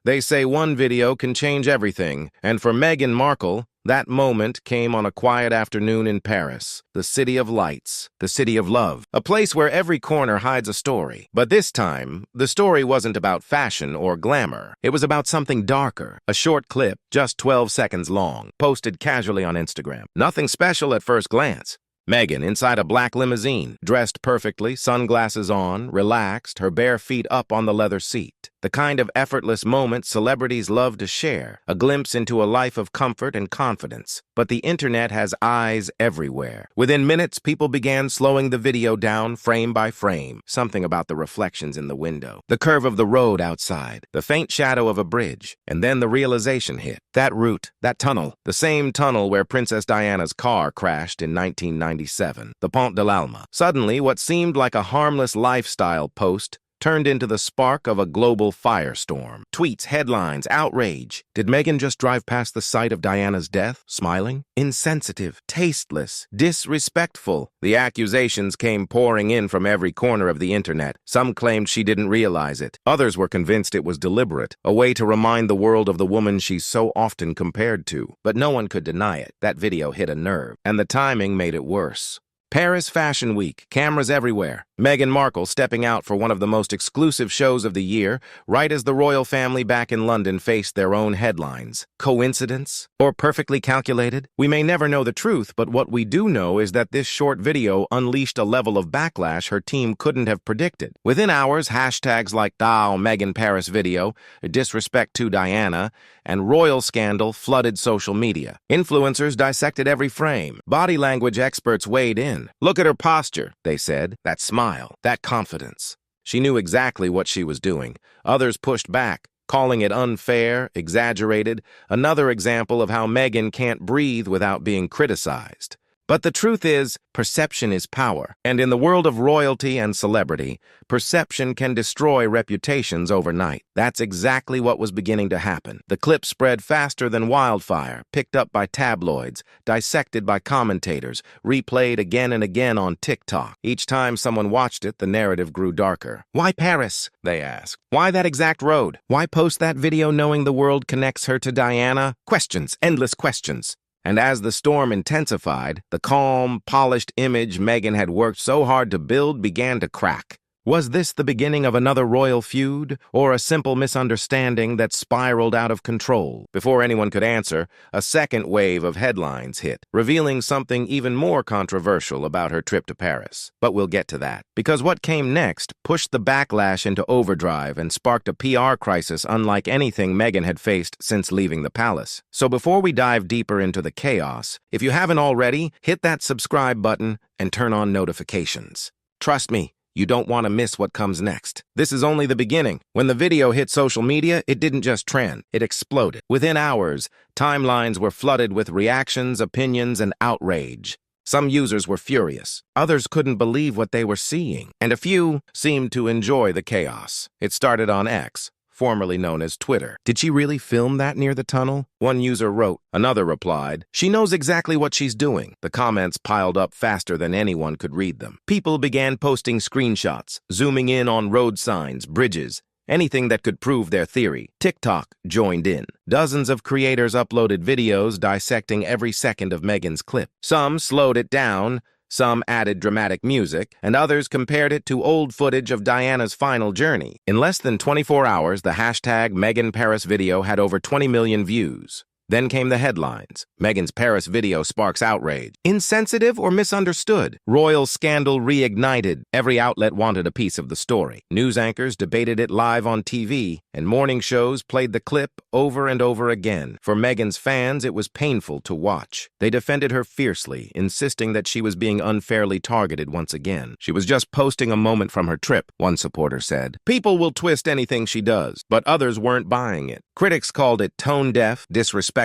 They say one video can change everything, and for Meghan Markle, that moment came on a quiet afternoon in Paris, the city of lights, the city of love, a place where every corner hides a story. But this time, the story wasn't about fashion or glamour. It was about something darker, a short clip, just 12 seconds long, posted casually on Instagram. Nothing special at first glance. Meghan inside a black limousine, dressed perfectly, sunglasses on, relaxed, her bare feet up on the leather seat. The kind of effortless moment celebrities love to share, a glimpse into a life of comfort and confidence. But the internet has eyes everywhere. Within minutes, people began slowing the video down frame by frame. Something about the reflections in the window, the curve of the road outside, the faint shadow of a bridge. And then the realization hit. That route, that tunnel, the same tunnel where Princess Diana's car crashed in 1997, the Pont de l'Alma. Suddenly, what seemed like a harmless lifestyle post turned into the spark of a global firestorm. Tweets, headlines, outrage. Did Meghan just drive past the site of Diana's death, smiling? Insensitive, tasteless, disrespectful. The accusations came pouring in from every corner of the internet. Some claimed she didn't realize it. Others were convinced it was deliberate, a way to remind the world of the woman she's so often compared to. But no one could deny it. That video hit a nerve, and the timing made it worse. Paris Fashion Week, cameras everywhere. Meghan Markle stepping out for one of the most exclusive shows of the year, right as the royal family back in London faced their own headlines. Coincidence? Or perfectly calculated? We may never know the truth, but what we do know is that this short video unleashed a level of backlash her team couldn't have predicted. Within hours, hashtags like "Dow Meghan Paris video," "Disrespect to Diana," and "Royal Scandal" flooded social media. Influencers dissected every frame. Body language experts weighed in. Look at her posture, they said. That smile, that confidence. She knew exactly what she was doing. Others pushed back, calling it unfair, exaggerated, another example of how Meghan can't breathe without being criticized. But the truth is, perception is power. And in the world of royalty and celebrity, perception can destroy reputations overnight. That's exactly what was beginning to happen. The clip spread faster than wildfire, picked up by tabloids, dissected by commentators, replayed again and again on TikTok. Each time someone watched it, the narrative grew darker. Why Paris? They asked. Why that exact road? Why post that video knowing the world connects her to Diana? Questions, endless questions. And as the storm intensified, the calm, polished image Meghan had worked so hard to build began to crack. Was this the beginning of another royal feud, or a simple misunderstanding that spiraled out of control? Before anyone could answer, a second wave of headlines hit, revealing something even more controversial about her trip to Paris. But we'll get to that, because what came next pushed the backlash into overdrive and sparked a PR crisis unlike anything Meghan had faced since leaving the palace. So before we dive deeper into the chaos, if you haven't already, hit that subscribe button and turn on notifications. Trust me, you don't want to miss what comes next. This is only the beginning. When the video hit social media, it didn't just trend, it exploded. Within hours, timelines were flooded with reactions, opinions, and outrage. Some users were furious. Others couldn't believe what they were seeing. And a few seemed to enjoy the chaos. It started on X, formerly known as Twitter. Did she really film that near the tunnel? One user wrote. Another replied, she knows exactly what she's doing. The comments piled up faster than anyone could read them. People began posting screenshots, zooming in on road signs, bridges, anything that could prove their theory. TikTok joined in. Dozens of creators uploaded videos dissecting every second of Meghan's clip. Some slowed it down, some added dramatic music, and others compared it to old footage of Diana's final journey. In less than 24 hours, the hashtag Meghan Paris video had over 20 million views. Then came the headlines. Meghan's Paris video sparks outrage. Insensitive or misunderstood? Royal scandal reignited. Every outlet wanted a piece of the story. News anchors debated it live on TV, and morning shows played the clip over and over again. For Meghan's fans, it was painful to watch. They defended her fiercely, insisting that she was being unfairly targeted once again. She was just posting a moment from her trip, one supporter said. People will twist anything she does, but others weren't buying it. Critics called it tone-deaf, disrespectful,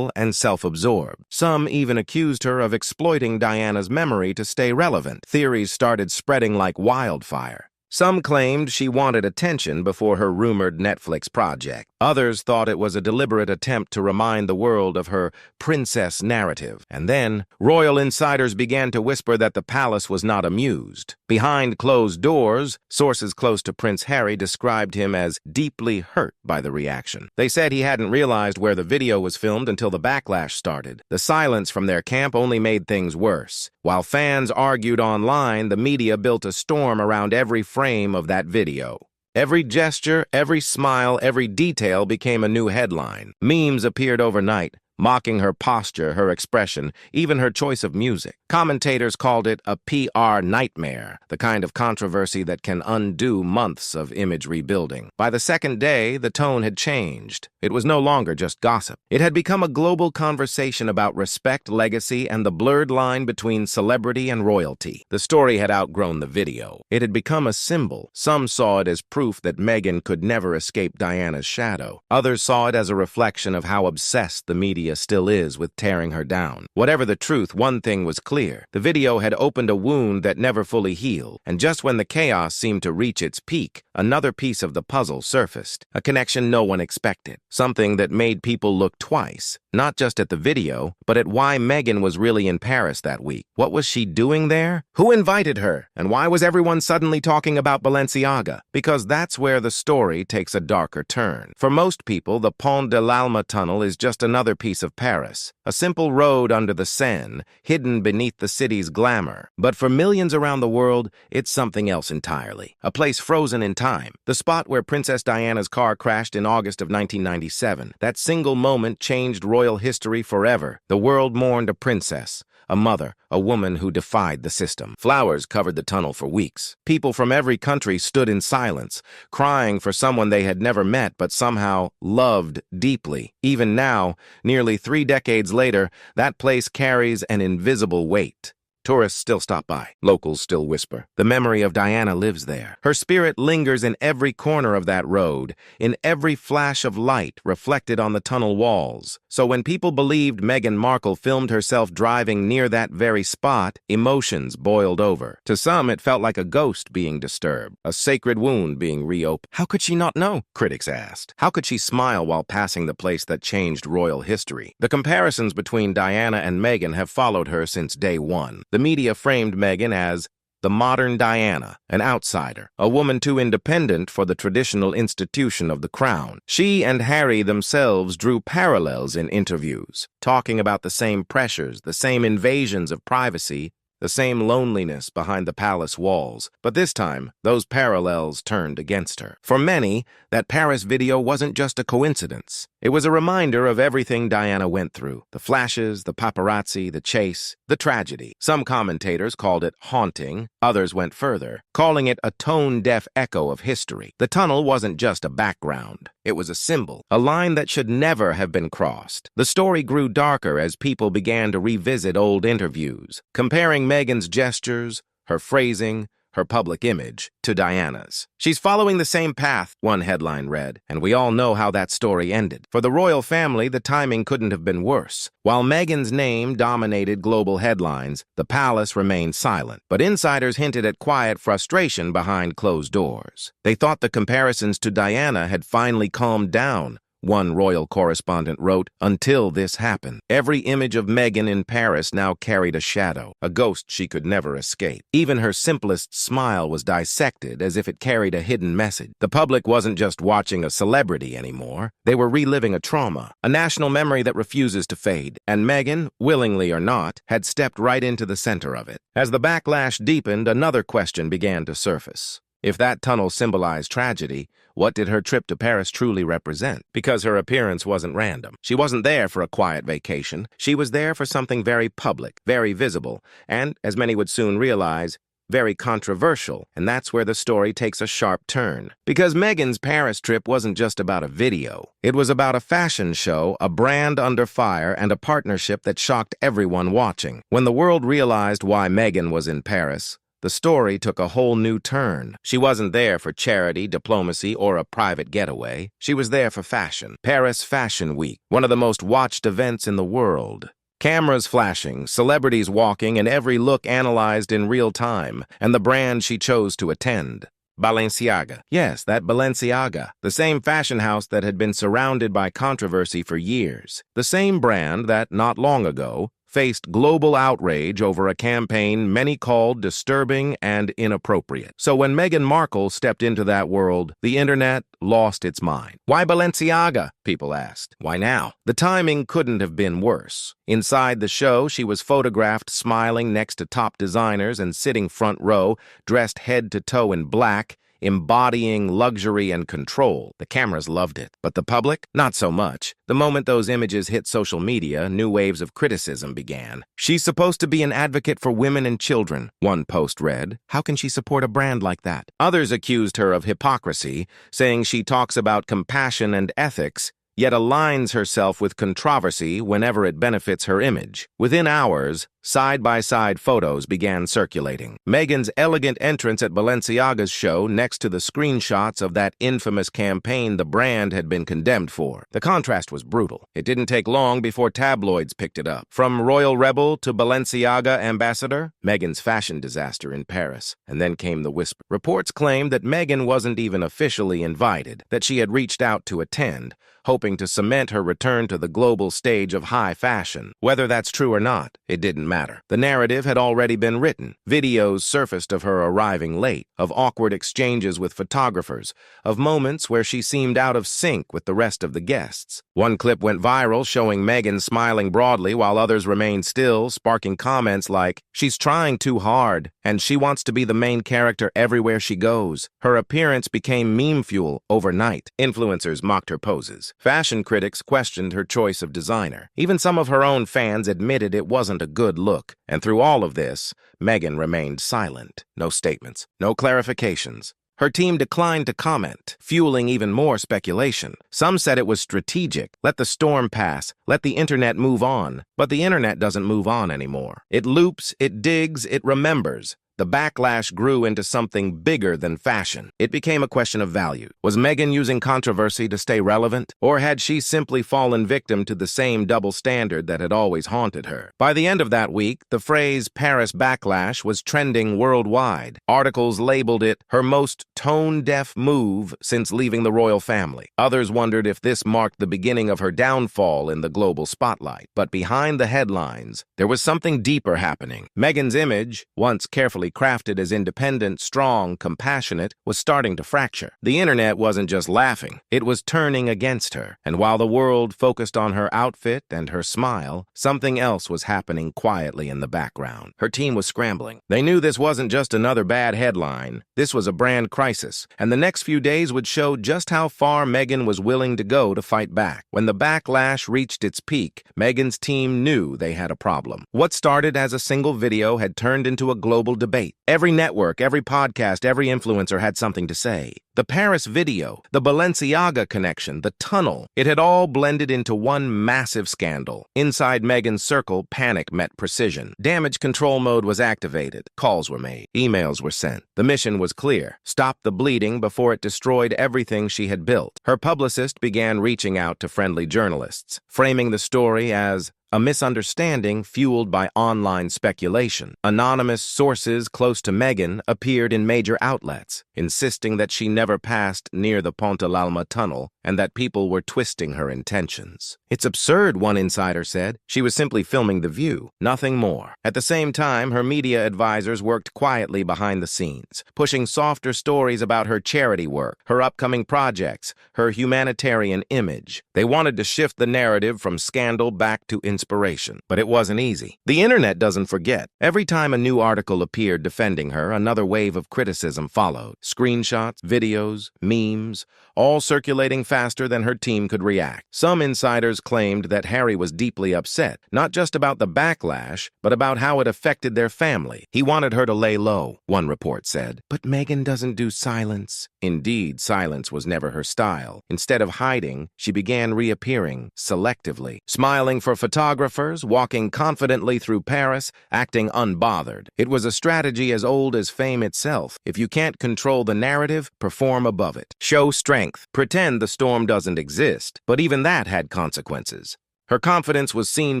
and self-absorbed. Some even accused her of exploiting Diana's memory to stay relevant. Theories started spreading like wildfire. Some claimed she wanted attention before her rumored Netflix project. Others thought it was a deliberate attempt to remind the world of her princess narrative. And then, royal insiders began to whisper that the palace was not amused. Behind closed doors, sources close to Prince Harry described him as deeply hurt by the reaction. They said he hadn't realized where the video was filmed until the backlash started. The silence from their camp only made things worse. While fans argued online, the media built a storm around every frame of that video. Every gesture, every smile, every detail became a new headline. Memes appeared overnight, mocking her posture, her expression, even her choice of music. Commentators called it a PR nightmare, the kind of controversy that can undo months of image rebuilding. By the second day, the tone had changed. It was no longer just gossip. It had become a global conversation about respect, legacy, and the blurred line between celebrity and royalty. The story had outgrown the video. It had become a symbol. Some saw it as proof that Meghan could never escape Diana's shadow. Others saw it as a reflection of how obsessed the media still is with tearing her down. Whatever the truth, one thing was clear. The video had opened a wound that never fully healed, and just when the chaos seemed to reach its peak, another piece of the puzzle surfaced, a connection no one expected, something that made people look twice, not just at the video, but at why Meghan was really in Paris that week. What was she doing there? Who invited her? And why was everyone suddenly talking about Balenciaga? Because that's where the story takes a darker turn. For most people, the Pont de l'Alma tunnel is just another piece of Paris, a simple road under the Seine, hidden beneath the city's glamour. But for millions around the world, it's something else entirely. A place frozen in time. The spot where Princess Diana's car crashed in August of 1997. That single moment changed royal history forever. The world mourned a princess, a mother, a woman who defied the system. Flowers covered the tunnel for weeks. People from every country stood in silence, crying for someone they had never met but somehow loved deeply. Even now, nearly 3 decades later, that place carries an invisible weight. Tourists still stop by. Locals still whisper. The memory of Diana lives there. Her spirit lingers in every corner of that road, in every flash of light reflected on the tunnel walls. So when people believed Meghan Markle filmed herself driving near that very spot, emotions boiled over. To some, it felt like a ghost being disturbed, a sacred wound being reopened. How could she not know? Critics asked. How could she smile while passing the place that changed royal history? The comparisons between Diana and Meghan have followed her since day one. The media framed Meghan as the modern Diana, an outsider, a woman too independent for the traditional institution of the crown. She and Harry themselves drew parallels in interviews, talking about the same pressures, the same invasions of privacy, the same loneliness behind the palace walls. But this time, those parallels turned against her. For many, that Paris video wasn't just a coincidence. It was a reminder of everything Diana went through. The flashes, the paparazzi, the chase, the tragedy. Some commentators called it haunting. Others went further, calling it a tone-deaf echo of history. The tunnel wasn't just a background. It was a symbol, a line that should never have been crossed. The story grew darker as people began to revisit old interviews, comparing Meghan's gestures, her phrasing, her public image, to Diana's. She's following the same path, one headline read, and we all know how that story ended. For the royal family, the timing couldn't have been worse. While Meghan's name dominated global headlines, the palace remained silent. But insiders hinted at quiet frustration behind closed doors. They thought the comparisons to Diana had finally calmed down. One royal correspondent wrote, until this happened. Every image of Meghan in Paris now carried a shadow, a ghost she could never escape. Even her simplest smile was dissected as if it carried a hidden message. The public wasn't just watching a celebrity anymore. They were reliving a trauma, a national memory that refuses to fade. And Meghan, willingly or not, had stepped right into the center of it. As the backlash deepened, another question began to surface. If that tunnel symbolized tragedy, what did her trip to Paris truly represent? Because her appearance wasn't random. She wasn't there for a quiet vacation. She was there for something very public, very visible, and, as many would soon realize, very controversial. And that's where the story takes a sharp turn. Because Meghan's Paris trip wasn't just about a video. It was about a fashion show, a brand under fire, and a partnership that shocked everyone watching. When the world realized why Meghan was in Paris, the story took a whole new turn. She wasn't there for charity, diplomacy, or a private getaway. She was there for fashion. Paris Fashion Week, one of the most watched events in the world. Cameras flashing, celebrities walking, and every look analyzed in real time, and the brand she chose to attend. Balenciaga. Yes, that Balenciaga, the same fashion house that had been surrounded by controversy for years. The same brand that, not long ago, faced global outrage over a campaign many called disturbing and inappropriate. So when Meghan Markle stepped into that world, the internet lost its mind. Why Balenciaga? People asked. Why now? The timing couldn't have been worse. Inside the show, she was photographed smiling next to top designers and sitting front row, dressed head to toe in black, embodying luxury and control. The cameras loved it, but the public? Not so much. The moment those images hit social media, new waves of criticism began. She's supposed to be an advocate for women and children, one post read. How can she support a brand like that? Others accused her of hypocrisy, saying she talks about compassion and ethics, yet aligns herself with controversy whenever it benefits her image. Within hours, side-by-side photos began circulating. Meghan's elegant entrance at Balenciaga's show next to the screenshots of that infamous campaign the brand had been condemned for. The contrast was brutal. It didn't take long before tabloids picked it up. From royal rebel to Balenciaga ambassador, Meghan's fashion disaster in Paris. And then came the whisper. Reports claimed that Meghan wasn't even officially invited, that she had reached out to attend, hoping to cement her return to the global stage of high fashion. Whether that's true or not, it didn't matter. The narrative had already been written. Videos surfaced of her arriving late, of awkward exchanges with photographers, of moments where she seemed out of sync with the rest of the guests. One clip went viral showing Meghan smiling broadly while others remained still, sparking comments like, "She's trying too hard, and she wants to be the main character everywhere she goes." Her appearance became meme fuel overnight. Influencers mocked her poses. Fashion critics questioned her choice of designer. Even some of her own fans admitted it wasn't a good look. And through all of this, Meghan remained silent. No statements, no clarifications. Her team declined to comment, fueling even more speculation. Some said it was strategic. Let the storm pass. Let the internet move on. But the internet doesn't move on anymore. It loops, it digs, it remembers. The backlash grew into something bigger than fashion. It became a question of value. Was Meghan using controversy to stay relevant? Or had she simply fallen victim to the same double standard that had always haunted her? By the end of that week, the phrase Paris backlash was trending worldwide. Articles labeled it her most tone-deaf move since leaving the royal family. Others wondered if this marked the beginning of her downfall in the global spotlight. But behind the headlines, there was something deeper happening. Meghan's image, once carefully crafted as independent, strong, compassionate, was starting to fracture. The internet wasn't just laughing, it was turning against her. And while the world focused on her outfit and her smile, something else was happening quietly in the background. Her team was scrambling. They knew this wasn't just another bad headline. This was a brand crisis, and the next few days would show just how far Meghan was willing to go to fight back. When the backlash reached its peak, Meghan's team knew they had a problem. What started as a single video had turned into a global debate. Every network, every podcast, every influencer had something to say. The Paris video, the Balenciaga connection, the tunnel, it had all blended into one massive scandal. Inside Meghan's circle, panic met precision. Damage control mode was activated. Calls were made. Emails were sent. The mission was clear. Stop the bleeding before it destroyed everything she had built. Her publicist began reaching out to friendly journalists, framing the story as a misunderstanding fueled by online speculation. Anonymous sources close to Meghan appeared in major outlets, insisting that she never passed near the Pont de l'Alma tunnel and that people were twisting her intentions. "It's absurd," one insider said. She was simply filming the view, nothing more. At the same time, her media advisors worked quietly behind the scenes, pushing softer stories about her charity work, her upcoming projects, her humanitarian image. They wanted to shift the narrative from scandal back to inspiration. But it wasn't easy. The internet doesn't forget. Every time a new article appeared defending her, another wave of criticism followed. Screenshots, videos, memes, all circulating faster than her team could react. Some insiders claimed that Harry was deeply upset, not just about the backlash, but about how it affected their family. He wanted her to lay low, one report said. But Meghan doesn't do silence. Indeed, silence was never her style. Instead of hiding, she began reappearing selectively, smiling for photographers, walking confidently through Paris, acting unbothered. It was a strategy as old as fame itself. If you can't control the narrative, perform above it. Show strength. Pretend the storm doesn't exist. But even that had consequences. Her confidence was seen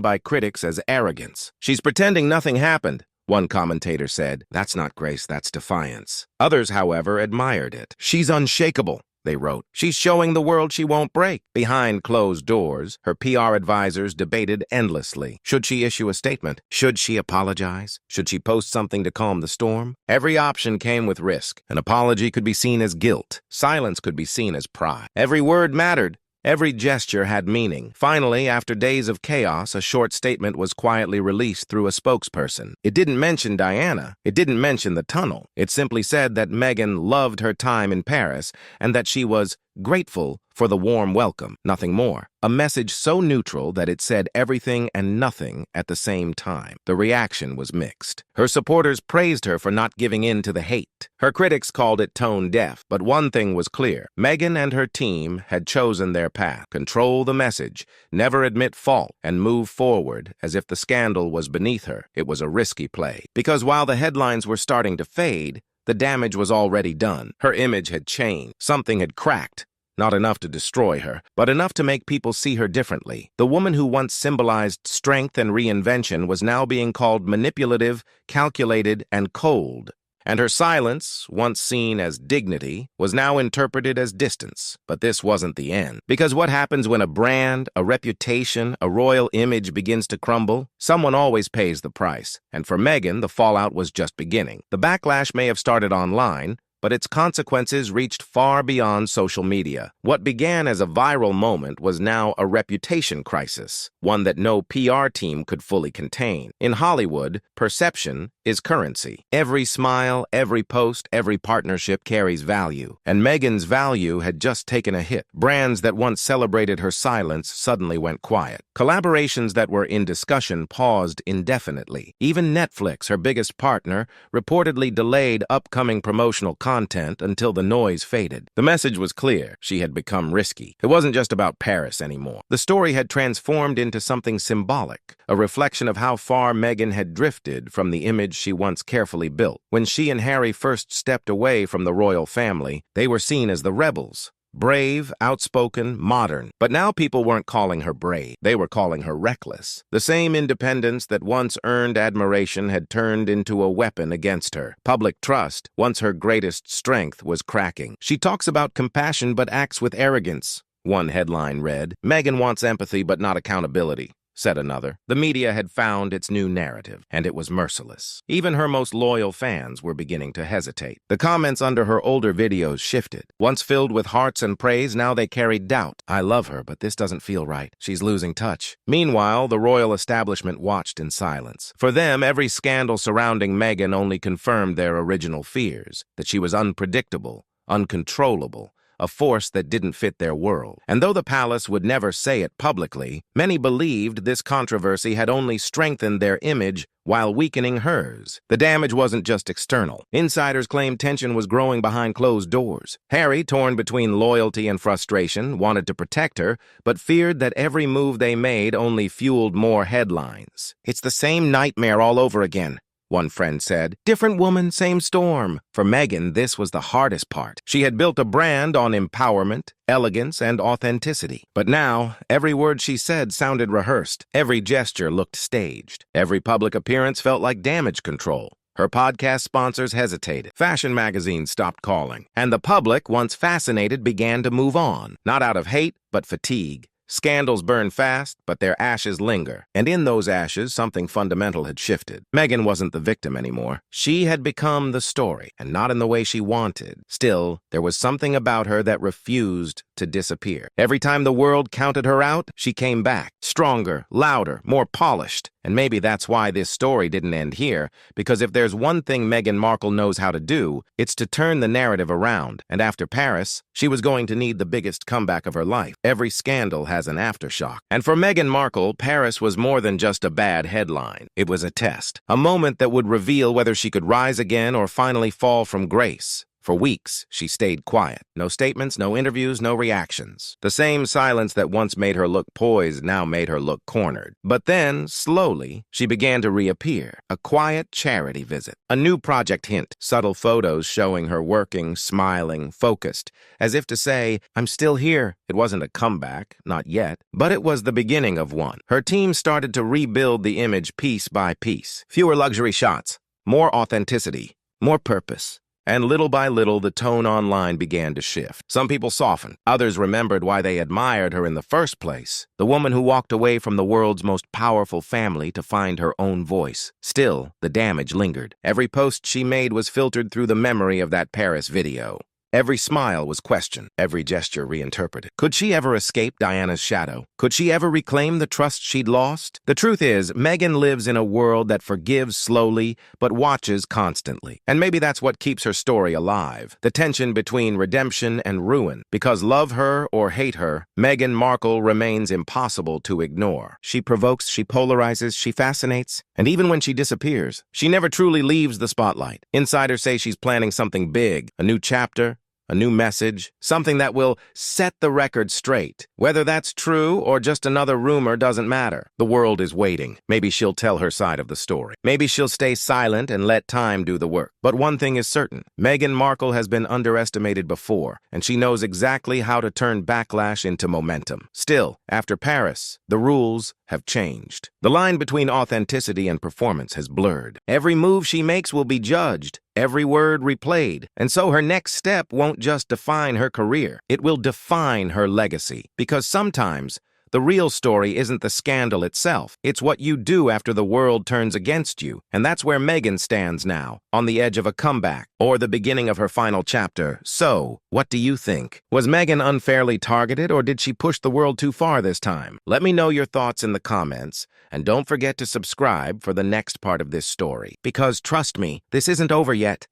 by critics as arrogance. "She's pretending nothing happened. One commentator said, "That's not grace, that's defiance." Others, however, admired it. "She's unshakable," they wrote. "She's showing the world she won't break." Behind closed doors, her PR advisors debated endlessly. Should she issue a statement? Should she apologize? Should she post something to calm the storm? Every option came with risk. An apology could be seen as guilt. Silence could be seen as pride. Every word mattered. Every gesture had meaning. Finally, after days of chaos, a short statement was quietly released through a spokesperson. It didn't mention Diana. It didn't mention the tunnel. It simply said that Meghan loved her time in Paris and that she was grateful for the warm welcome, nothing more. A message so neutral that it said everything and nothing at the same time. The reaction was mixed. Her supporters praised her for not giving in to the hate. Her critics called it tone deaf. But one thing was clear. Meghan and her team had chosen their path. Control the message, never admit fault, and move forward as if the scandal was beneath her. It was a risky play. Because while the headlines were starting to fade, the damage was already done. Her image had changed. Something had cracked. Not enough to destroy her, but enough to make people see her differently. The woman who once symbolized strength and reinvention was now being called manipulative, calculated, and cold. And her silence, once seen as dignity, was now interpreted as distance. But this wasn't the end. Because what happens when a brand, a reputation, a royal image begins to crumble? Someone always pays the price. And for Meghan, the fallout was just beginning. The backlash may have started online, but its consequences reached far beyond social media. What began as a viral moment was now a reputation crisis, one that no PR team could fully contain. In Hollywood, perception is currency. Every smile, every post, every partnership carries value. And Meghan's value had just taken a hit. Brands that once celebrated her silence suddenly went quiet. Collaborations that were in discussion paused indefinitely. Even Netflix, her biggest partner, reportedly delayed upcoming promotional content until the noise faded. The message was clear. She had become risky. It wasn't just about Paris anymore. The story had transformed into something symbolic, a reflection of how far Meghan had drifted from the image she once carefully built. When she and Harry first stepped away from the royal family, they were seen as the rebels. Brave, outspoken, modern. But now people weren't calling her brave. They were calling her reckless. The same independence that once earned admiration had turned into a weapon against her. Public trust, once her greatest strength, was cracking. She talks about compassion but acts with arrogance. One headline read, "Meghan wants empathy but not accountability," said another. The media had found its new narrative, and it was merciless. Even her most loyal fans were beginning to hesitate. The comments under her older videos shifted. Once filled with hearts and praise, now they carried doubt. "I love her, but this doesn't feel right. She's losing touch." Meanwhile, the royal establishment watched in silence. For them, every scandal surrounding Meghan only confirmed their original fears, that she was unpredictable, uncontrollable, a force that didn't fit their world. And though the palace would never say it publicly, many believed this controversy had only strengthened their image while weakening hers. The damage wasn't just external. Insiders claimed tension was growing behind closed doors. Harry, torn between loyalty and frustration, wanted to protect her, but feared that every move they made only fueled more headlines. "It's the same nightmare all over again," one friend said. "Different woman, same storm." For Meghan, this was the hardest part. She had built a brand on empowerment, elegance, and authenticity. But now, every word she said sounded rehearsed. Every gesture looked staged. Every public appearance felt like damage control. Her podcast sponsors hesitated. Fashion magazines stopped calling. And the public, once fascinated, began to move on. Not out of hate, but fatigue. Scandals burn fast, but their ashes linger. And in those ashes, something fundamental had shifted. Meghan wasn't the victim anymore. She had become the story, and not in the way she wanted. Still, there was something about her that refused to disappear. Every time the world counted her out, she came back. Stronger, louder, more polished. And maybe that's why this story didn't end here, because if there's one thing Meghan Markle knows how to do, it's to turn the narrative around. And after Paris, she was going to need the biggest comeback of her life. Every scandal has an aftershock. And for Meghan Markle, Paris was more than just a bad headline. It was a test, a moment that would reveal whether she could rise again or finally fall from grace. For weeks, she stayed quiet. No statements, no interviews, no reactions. The same silence that once made her look poised now made her look cornered. But then, slowly, she began to reappear. A quiet charity visit. A new project hint. Subtle photos showing her working, smiling, focused. As if to say, I'm still here. It wasn't a comeback, not yet. But it was the beginning of one. Her team started to rebuild the image piece by piece. Fewer luxury shots. More authenticity. More purpose. And little by little, the tone online began to shift. Some people softened. Others remembered why they admired her in the first place. The woman who walked away from the world's most powerful family to find her own voice. Still, the damage lingered. Every post she made was filtered through the memory of that Paris video. Every smile was questioned, every gesture reinterpreted. Could she ever escape Diana's shadow? Could she ever reclaim the trust she'd lost? The truth is, Meghan lives in a world that forgives slowly, but watches constantly. And maybe that's what keeps her story alive. The tension between redemption and ruin. Because love her or hate her, Meghan Markle remains impossible to ignore. She provokes, she polarizes, she fascinates. And even when she disappears, she never truly leaves the spotlight. Insiders say she's planning something big, a new chapter, a new message, something that will set the record straight. Whether that's true or just another rumor doesn't matter. The world is waiting. Maybe she'll tell her side of the story. Maybe she'll stay silent and let time do the work. But one thing is certain. Meghan Markle has been underestimated before, and she knows exactly how to turn backlash into momentum. Still, after Paris, the rules have changed. The line between authenticity and performance has blurred. Every move she makes will be judged, every word replayed, and so her next step won't just define her career, it will define her legacy. Because sometimes, the real story isn't the scandal itself, it's what you do after the world turns against you. And that's where Meghan stands now, on the edge of a comeback, or the beginning of her final chapter. So, what do you think? Was Meghan unfairly targeted, or did she push the world too far this time? Let me know your thoughts in the comments, and don't forget to subscribe for the next part of this story. Because trust me, this isn't over yet.